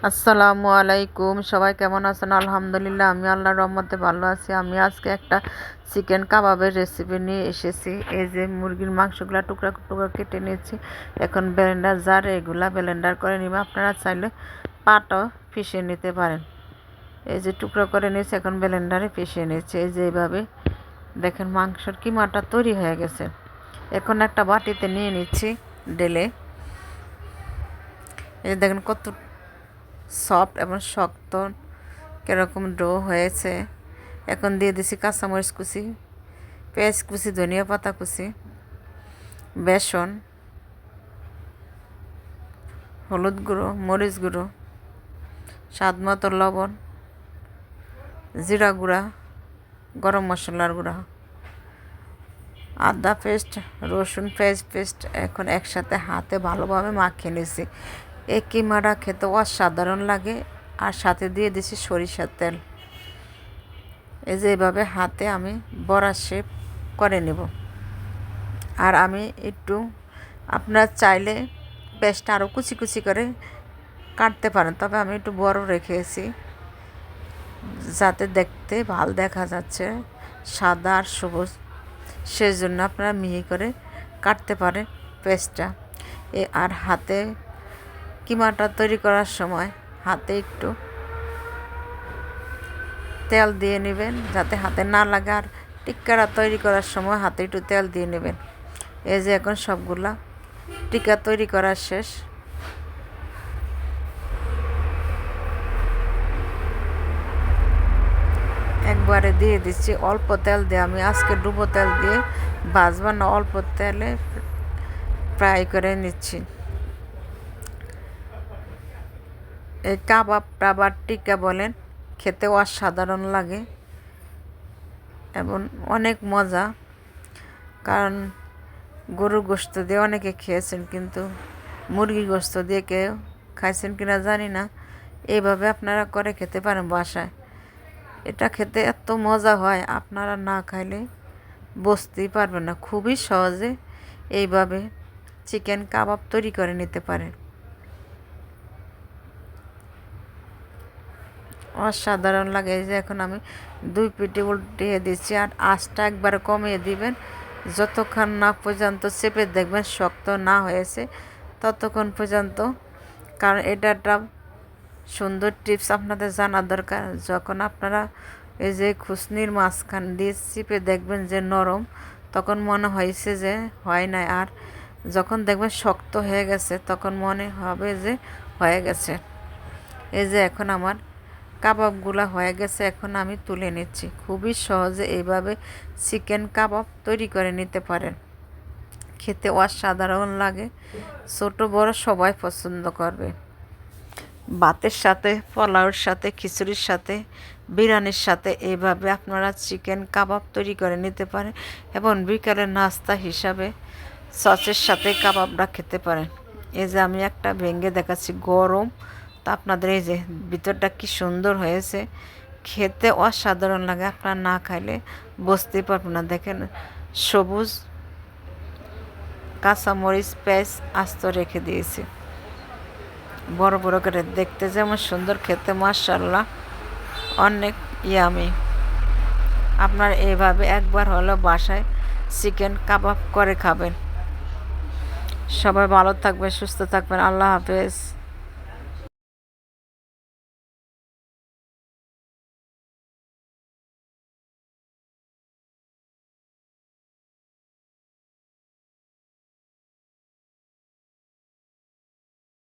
আসসালামু আলাইকুম, সবাই কেমন আছেন? আলহামদুলিল্লাহ, আমি আল্লাহর রহমতে ভালো আছি। আমি আজকে একটা চিকেন কাবাবের রেসিপি নিয়ে এসেছি। এই যে মুরগির মাংসগুলা টুকরা টুকরা কেটে নিয়েছি। এখন ব্লেন্ডার জার এগুলা ব্লেন্ডার করে নিবে। আপনারা চাইলে পাটাও পিষে নিতে পারেন। এই যে টুকরো করে নিয়েছি, এখন ব্লেন্ডারে পিষে নিয়েছি। এই যে এইভাবে দেখেন মাংসের কিমাটা তৈরি হয়ে গেছে। এখন একটা বাটিতে নিয়ে নিচ্ছি ঢেলে। এই দেখেন কত সফট এবং শক্ত কীরকম ডো হয়েছে। এখন দিয়ে দিছি কাঁচামরিচ কুচি, পেঁয়াজ কুচি, ধনিয়া পাতা কুচি, বেসন, হলুদ গুঁড়ো, মরিচ গুঁড়ো, স্বাদ মতো লবণ, জিরা গুঁড়া, গরম মশলার গুঁড়া, আদা পেস্ট, রসুন পেস্ট এখন একসাথে হাতে ভালোভাবে মাখিয়ে নিয়েছি। এই কিমাটা খেতে অসাধারণ লাগে। আর সাথে দিয়ে দিছি সরিষার তেল। এই যে এইভাবে হাতে আমি বড়া শেপ করে নেব। আর আমি একটু, আপনারা চাইলে পেস্টটা আরও কুচি কুচি করে কাটতে পারেন, তবে আমি একটু বড় রেখেছি যাতে দেখতে ভালো দেখা যাচ্ছে, সাদা আর সবুজ। সেই জন্য আপনারা মিহি করে কাটতে পারেন পেস্টটা। আর হাতে কিমাটা তৈরি করার সময় হাতে একটু তেল দিয়ে নেবেন যাতে হাতে না লাগে। আর টিক্কাটা তৈরি করার সময় হাতে একটু তেল দিয়ে নেবেন। এই যে এখন সবগুলা টিক্কা তৈরি করা শেষ। একবারে দিয়ে দিচ্ছি অল্প তেল দিয়ে। আমি আজকে ডুবো তেল দিয়ে ভাজবো না, অল্প তেলে ফ্রাই করে নিচ্ছি। এই কাবাব টাবার টিক্কা বলেন, খেতে অসাধারণ লাগে এবং অনেক মজা। কারণ গরুর গোশত দিয়ে অনেকে খেয়েছেন, কিন্তু মুরগির গোশত দিয়ে কেউ খাইছেন কিনা জানি না। এইভাবে আপনারা করে খেতে পারেন বাসায়। এটা খেতে এত মজা হয়, আপনারা না খাইলে বুঝতেই পারবেন না। খুবই সহজে এইভাবে চিকেন কাবাব তৈরি করে নিতে পারেন। অসাধারণ লাগে। এই যে এখন আমি 2 পিঠে উল্টিয়ে দিচ্ছি। আর আঁচটা একবারে কমিয়ে দিবেন, যতক্ষণ না পর্যন্ত চেপে দেখবেন শক্ত না হয়েছে ততক্ষণ পর্যন্ত। কারণ এটা একটা সুন্দর টিপস আপনাদের জানা দরকার। যখন আপনারা এই যে খুসনির মাঝখান দিয়ে চিপে দেখবেন যে নরম, তখন মনে হয়েছে যে হয় নাই। আর যখন দেখবেন শক্ত হয়ে গেছে তখন মনে হবে যে হয়ে গেছে। এই যে এখন আমার কাবাবগুলো হয়ে গেছে, এখন আমি তুলে নিচ্ছি। খুবই সহজে এইভাবে চিকেন কাবাব তৈরি করে নিতে পারেন। খেতে অসাধারণ লাগে, ছোট বড় সবাই পছন্দ করবে। ভাতের সাথে, পোলাওর সাথে, খিচুড়ির সাথে, বিরিয়ানির সাথে এইভাবে আপনারা চিকেন কাবাব তৈরি করে নিতে পারেন। এবং বিকালের নাস্তা হিসাবে সসের সাথে কাবাবটা খেতে পারেন। এই যে আমি একটা ভেঙে দেখাচ্ছি, গরম। তা আপনাদের এই যে ভিতরটা কি সুন্দর হয়েছে, খেতে অসাধারণ লাগে। আপনারা না খাইলে বুঝতেই পারবেন না। দেখেন সবুজ কাঁচামরিচ পেঁয়াজ আস্ত রেখে দিয়েছি বড় বড় করে, দেখতে যেমন সুন্দর, খেতে মাশাআল্লাহ অনেক ইয়ামি। আপনার এইভাবে একবার হলো বাসায় চিকেন কাবাব করে খাবেন। সবাই ভালো থাকবেন, সুস্থ থাকবেন। আল্লাহ হাফেজ।